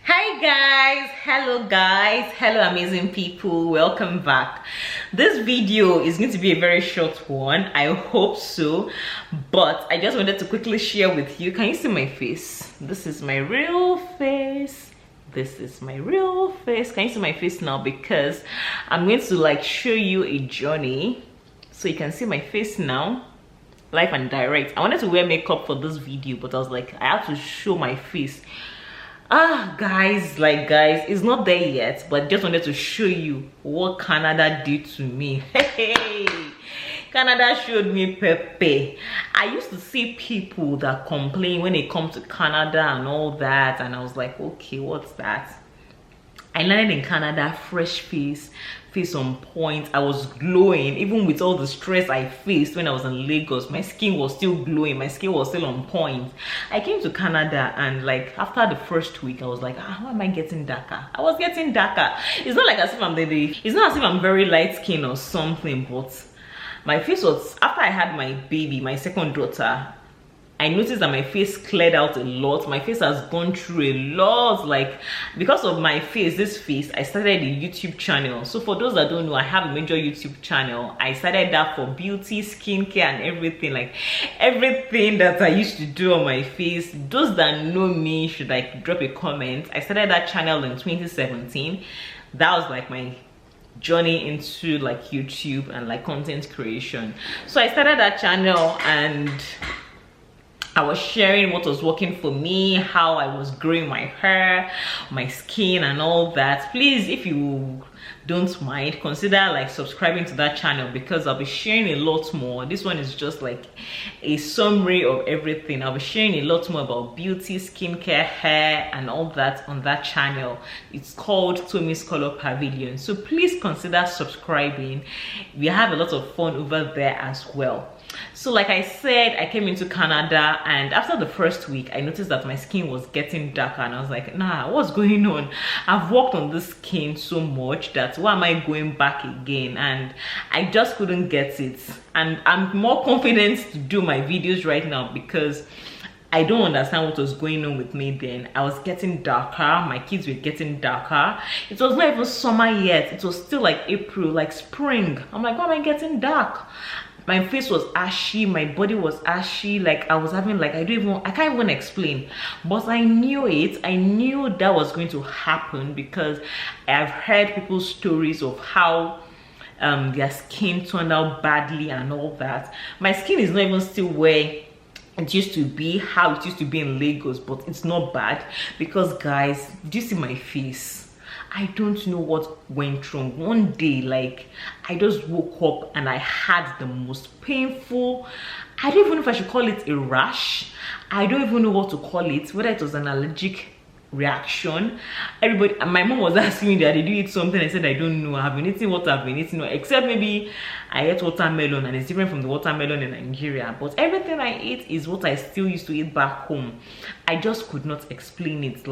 Hi guys, hello amazing people, welcome back. This video is going to be a very short one, I hope so, but I just wanted to quickly share with you. Can you see my face? This is my real face. This is my real face. Can you see my face now? Because I'm going to show you a journey so you can see my face now, live and direct. I wanted to wear makeup for this video, but I was like, I have to show my face. Guys, it's not there yet, but just wanted to show you what Canada did to me. Hey, Canada showed me pepe. I used to see people that complain when they come to Canada and all that, and I was like, okay, what's that? I landed in Canada, fresh face on point. I was glowing, even with all the stress I faced when I was in Lagos. My skin was still glowing, my skin was still on point. I came to Canada and after the first week, I was like, why am I getting darker? I was getting darker. It's not like as if it's not as if I'm very light skinned or something, but my face was, after I had my baby, my second daughter, I noticed that my face cleared out a lot. My face has gone through a lot. Because of my face, I started a YouTube channel. So for those that don't know, I have a major YouTube channel. I started that for beauty, skincare, and everything. Everything that I used to do on my face. Those that know me should drop a comment. I started that channel in 2017. That was my journey into YouTube and content creation. So I started that channel and I was sharing what was working for me, how I was growing my hair, my skin, and all that. Please, if you don't mind, consider subscribing to that channel, because I'll be sharing a lot more. This one is just a summary of everything. I'll be sharing a lot more about beauty, skincare, hair, and all that on that channel. It's called Tommy's Color Pavilion. So please consider subscribing. We have a lot of fun over there as well. So like I said, I came into Canada, and after the first week I noticed that my skin was getting darker, and I was like, nah, what's going on? I've worked on this skin so much that why am I going back again? And I just couldn't get it. And I'm more confident to do my videos right now because I don't understand what was going on with me then. I was getting darker, my kids were getting darker. It was not even summer yet, it was still April, spring. I'm like, why am I getting dark? My face was ashy, my body was ashy, I was having I can't even explain. But I knew it. I knew that was going to happen because I've heard people's stories of how their skin turned out badly and all that. My skin is not even still where it used to be, how it used to be in Lagos, but it's not bad because, guys, do you see my face? I don't know what went wrong. One day, I just woke up and I had the most painful, I don't even know if I should call it a rash. I don't even know what to call it, whether it was an allergic reaction. My mom was asking me that, did you eat something? I said, I don't know. I've been eating what I've been eating, except maybe I ate watermelon, and it's different from the watermelon in Nigeria. But everything I eat is what I still used to eat back home. I just could not explain it.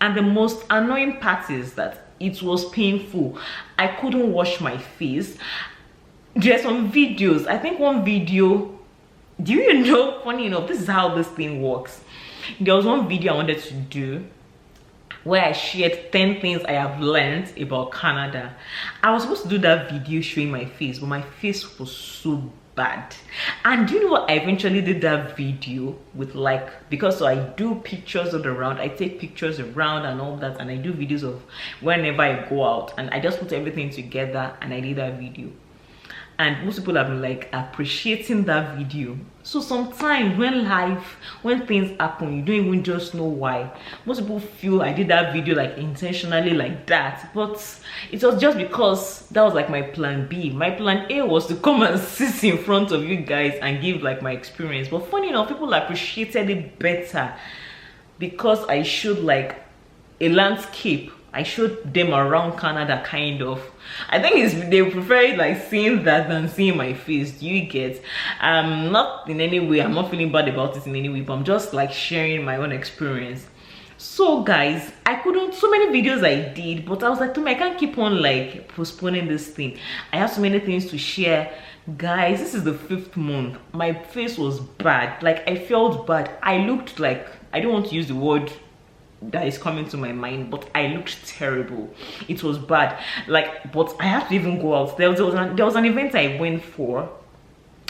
And the most annoying part is that it was painful. I couldn't wash my face. There's some videos. I think one video, do you know, funny enough, this is how this thing works. There was one video I wanted to do where I shared 10 things I have learned about Canada. I was supposed to do that video showing my face, but my face was so bad. And do you know what? I eventually did that video with because I do pictures all around, I take pictures around and all that, and I do videos of whenever I go out, and I just put everything together and I did that video. And most people have been appreciating that video. So sometimes when things happen, you don't even just know why. Most people feel I did that video intentionally that, but it was just because that was my plan B. My plan A was to come and sit in front of you guys and give my experience. But funny enough, people appreciated it better because I showed a landscape. I showed them around Canada, kind of. I think they prefer seeing that than seeing my face. Do you get? Not in any way, I'm not feeling bad about it in any way, but I'm just sharing my own experience. So guys, I couldn't, so many videos I did, but I was like, I can't keep on postponing this thing. I have so many things to share. Guys, this is the 5th month. My face was bad. I felt bad. I looked I don't want to use the word that is coming to my mind, but I looked terrible. It was bad. Like, but I have to even go out. There was an event I went for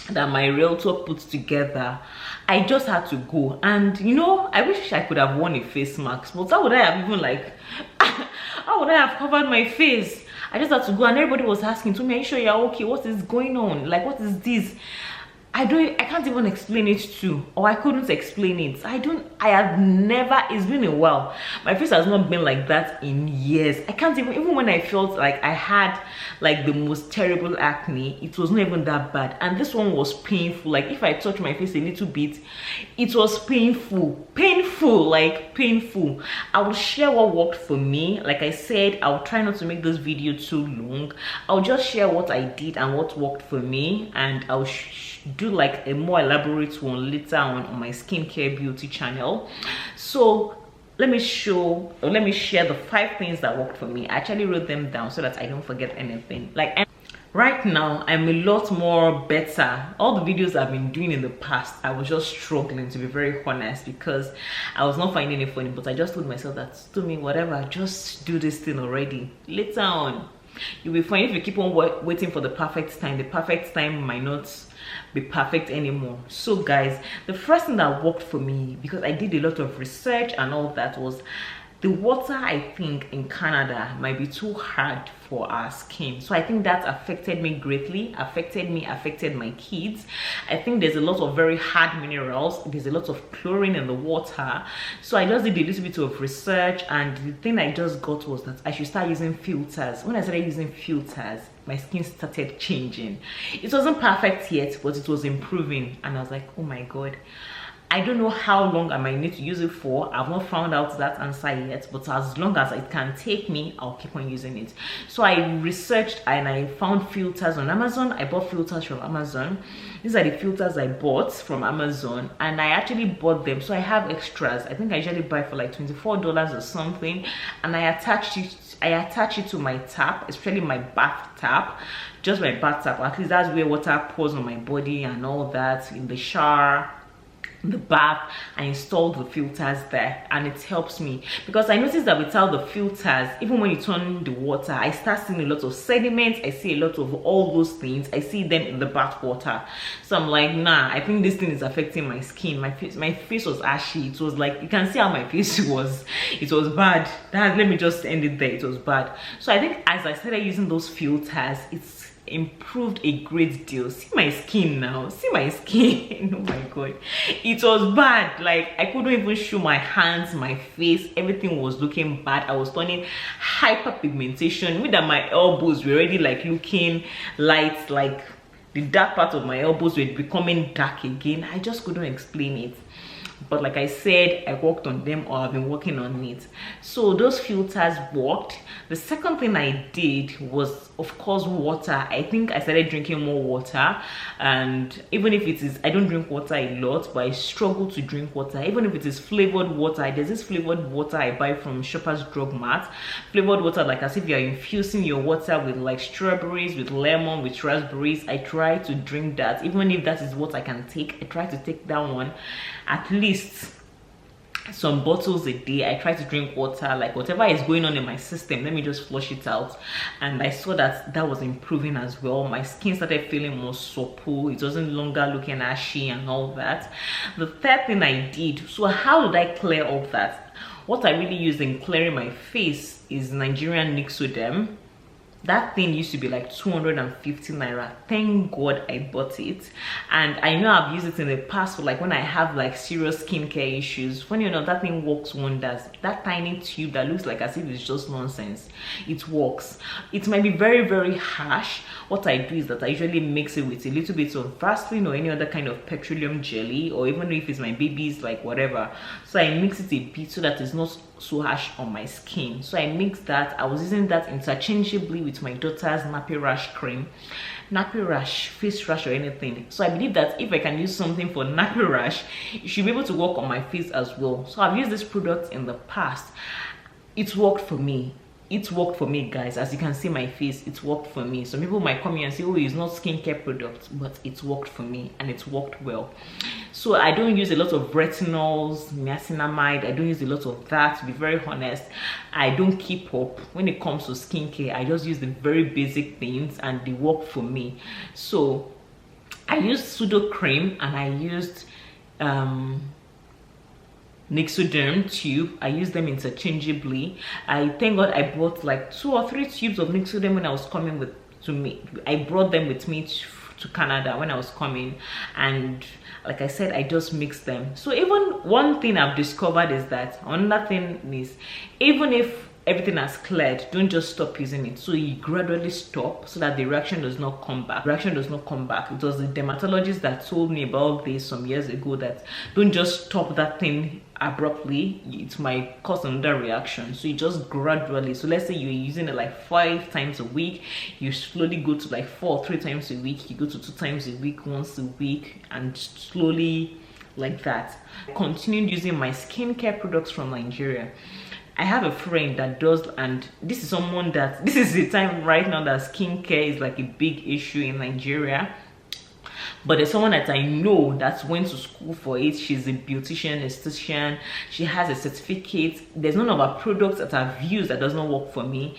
that my realtor put together. I just had to go, and you know, I wish I could have worn a face mask, but how would I have even like how would I have covered my face? I just had to go, and everybody was asking to me, are you sure you're okay? What is going on? Like, what is this? I can't even explain it to, or I couldn't explain it. I have never, it's been a while. My face has not been like that in years. I can't even when I felt like I had like the most terrible acne, it was not even that bad. And this one was painful. Like, if I touch my face a little bit, it was painful. Like painful. I will share what worked for me. Like I said, I'll try not to make this video too long. I'll just share what I did and what worked for me, and I'll do like a more elaborate one later on my skincare beauty channel. So let me share the 5 things that worked for me. I actually wrote them down so that I don't forget anything. Like, right now I'm a lot more better. All the videos I've been doing in the past, I was just struggling, to be very honest, because I was not finding it funny. But I just told myself that, to me, whatever, just do this thing already. Later on you'll be fine. If you keep on waiting for the perfect time might not be perfect anymore. So guys, the first thing that worked for me, because I did a lot of research and all that, was the water, I think, in Canada might be too hard for our skin. So I think that affected me greatly, affected my kids. I think there's a lot of very hard minerals, there's a lot of chlorine in the water. So I just did a little bit of research, and the thing I just got was that I should start using filters. When I started using filters, my skin started changing. It wasn't perfect yet, but it was improving, and I was like, oh my god, I don't know how long I might need to use it for. I've not found out that answer yet, but as long as it can take me, I'll keep on using it. So I researched and I found filters on Amazon. I bought filters from Amazon. These are the filters I bought from Amazon, and I actually bought them. So I have extras. I think I usually buy for like $24 or something, and I attach it to my tap, especially my bath tap. Just my bath tap. At least that's where water pours on my body and all that. In the shower, the bath, I installed the filters there, and it helps me, because I noticed that without the filters, even when you turn the water, I start seeing a lot of sediments. I see a lot of all those things. I see them in the bath water. So I'm like, nah, I think this thing is affecting my skin. My face was ashy. It was like, you can see how my face was. It was bad. Let me just end it there. It was bad. So I think as I started using those filters, it's improved a great deal. See my skin now, see my skin. Oh my god, it was bad. Like, I couldn't even show my hands, my face, everything was looking bad. I was turning hyperpigmentation, with that my elbows were already like looking light, like the dark part of my elbows were becoming dark again. I just couldn't explain it. But like I said, I worked on them, or I've been working on it. So those filters worked. The second thing I did was, of course, water. I think I started drinking more water, and even if it is, I don't drink water a lot, but I struggle to drink water. Even if it is flavored water, there's this flavored water I buy from Shoppers Drug Mart. Flavored water, like as if you're infusing your water with like strawberries, with lemon, with raspberries. I try to drink that. Even if that is what I can take, I try to take that one at least some bottles a day. I try to drink water. Like, whatever is going on in my system, let me just flush it out. And I saw that that was improving as well. My skin started feeling more supple. It wasn't longer looking ashy and all that. The third thing I did, so how did I clear up that? What I really used in clearing my face is Nigerian Nixoderm. That thing used to be like 250 naira. Thank god I bought it. And I know I've used it in the past for like when I have like serious skincare issues. Funny enough, that thing works wonders. That tiny tube that looks like as if it's just nonsense, it works. It might be very, very harsh. What I do is that I usually mix it with a little bit of Vaseline or any other kind of petroleum jelly, or even if it's my baby's, like whatever. So I mix it a bit so that it's not so harsh on my skin. So I mixed that. I was using that interchangeably with my daughter's nappy rash cream, nappy rash, face rash, or anything. So I believe that if I can use something for nappy rash, it should be able to work on my face as well. So I've used this product in the past. It worked for me. it worked for me, guys. As you can see my face, it worked for me. Some people might come here and say, oh, it's not skincare product, but it worked for me and it worked well. So I don't use a lot of retinols, niacinamide. I don't use a lot of that, to be very honest. I don't keep up when it comes to skincare. I just use the very basic things and they work for me. So I used pseudo cream and I used Nixoderm tube. I use them interchangeably. I thank God I bought like 2 or 3 tubes of Nixoderm when I was coming with I brought them with me to Canada when I was coming, and like I said, I just mixed them. So even one thing I've discovered is that another thing is, even if everything has cleared, don't just stop using it. So you gradually stop so that the reaction does not come back. It was the dermatologist that told me about this some years ago, that don't just stop that thing abruptly, it might cause another reaction. So you just gradually, so let's say you're using it like 5 times a week, you slowly go to like 4 or 3 times a week, you go to 2 times a week, once a week, and slowly like that. Continued using my skincare products from Nigeria. I have a friend that does, and this is someone that, this is the time right now that skincare is like a big issue in Nigeria. But there's someone that I know that went to school for it. She's a beautician, esthetician. She has a certificate. There's none of her products that I've used that does not work for me.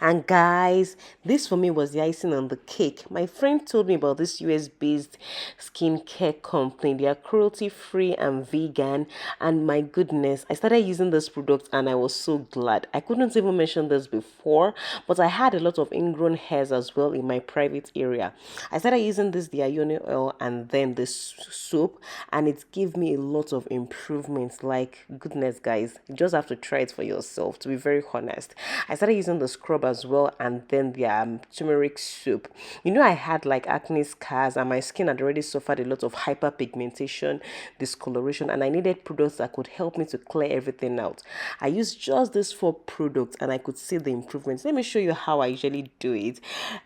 And guys, this for me was the icing on the cake. My friend told me about this US-based skincare company. They are cruelty-free and vegan. And my goodness, I started using this product and I was so glad. I couldn't even mention this before, but I had a lot of ingrown hairs as well in my private area. I started using this, the ionic oil, and then this soap, and it gave me a lot of improvements. Like, goodness, guys, you just have to try it for yourself, to be very honest. I started using the scrub as well, and then the turmeric soup. You know, I had like acne scars and my skin had already suffered a lot of hyperpigmentation, discoloration, and I needed products that could help me to clear everything out. I used just these 4 products and I could see the improvements. Let me show you how I usually do it.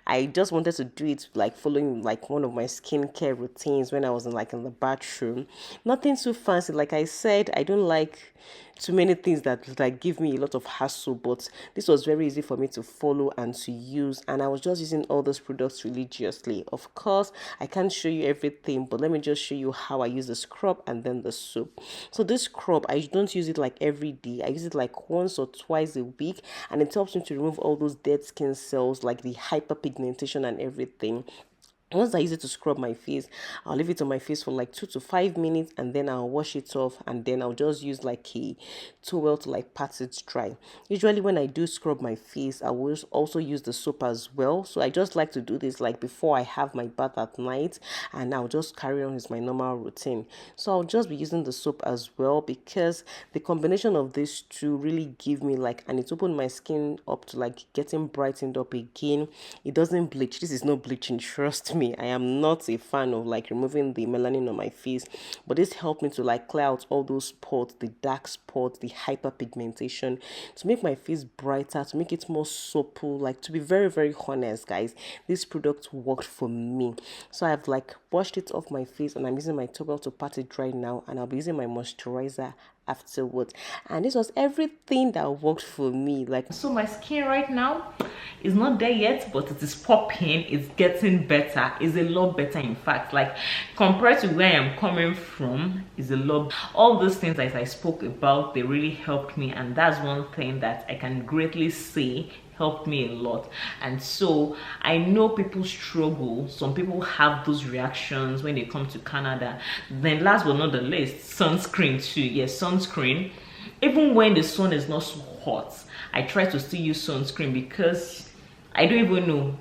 I just wanted to do it like following like one of my skincare routines when I was in the bathroom. Nothing too fancy. Like I said, I don't like too many things that like give me a lot of hassle, but this was very easy for me to follow and to use, and I was just using all those products religiously. Of course, I can't show you everything, but let me just show you how I use the scrub and then the soap. So this scrub, I don't use it like every day. I use it like once or twice a week, and it helps me to remove all those dead skin cells, like the hyperpigmentation and everything. Once I use it to scrub my face, I'll leave it on my face for like 2 to 5 minutes, and then I'll wash it off, and then I'll just use like a towel to like pat it dry. Usually when I do scrub my face, I will also use the soap as well. So I just like to do this like before I have my bath at night, and I'll just carry on with my normal routine. So I'll just be using the soap as well, because the combination of these two really give me like, and it opened my skin up to like getting brightened up again. It doesn't bleach. This is no bleaching, trust me. I am not a fan of like removing the melanin on my face, but this helped me to like clear out all those spots, the dark spots, the hyperpigmentation, to make my face brighter, to make it more supple. Like, to be very, very honest, guys, this product worked for me. So I've like washed it off my face, and I'm using my towel to pat it dry now, and I'll be using my moisturizer afterwards. And this was everything that worked for me. Like, so my skin right now is not there yet, but it is popping. It's getting better. It's a lot better, in fact. Like, compared to where I am coming from, is a lot. All those things that I spoke about, they really helped me, and that's one thing that I can greatly say helped me a lot. And so I know people struggle. Some people have those reactions when they come to Canada. Then last but not the least, sunscreen too. Yes, sunscreen. Even when the sun is not so hot, I try to still use sunscreen, because I don't even know,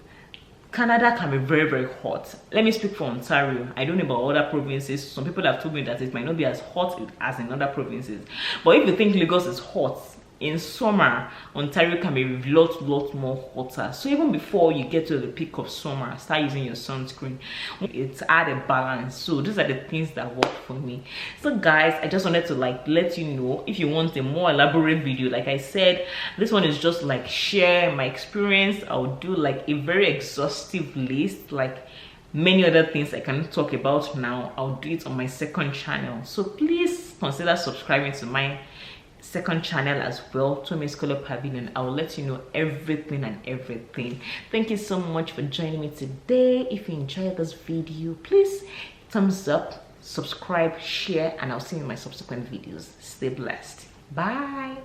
Canada can be very, very hot. Let me speak for Ontario. I don't know about other provinces. Some people have told me that it might not be as hot as in other provinces. But if you think Lagos is hot, in summer, Ontario can be a lot more hotter. So even before you get to the peak of summer, start using your sunscreen. It's at a balance. So these are the things that work for me. So guys, I just wanted to like let you know, if you want a more elaborate video, like I said, this one is just like share my experience. I'll do like a very exhaustive list, like many other things I can talk about now. I'll do it on my second channel. So please consider subscribing to my second channel as well, Tomi's Color Pavilion. I will let you know everything and everything. Thank you so much for joining me today. If you enjoyed this video, please thumbs up, subscribe, share, and I'll see you in my subsequent videos. Stay blessed. Bye.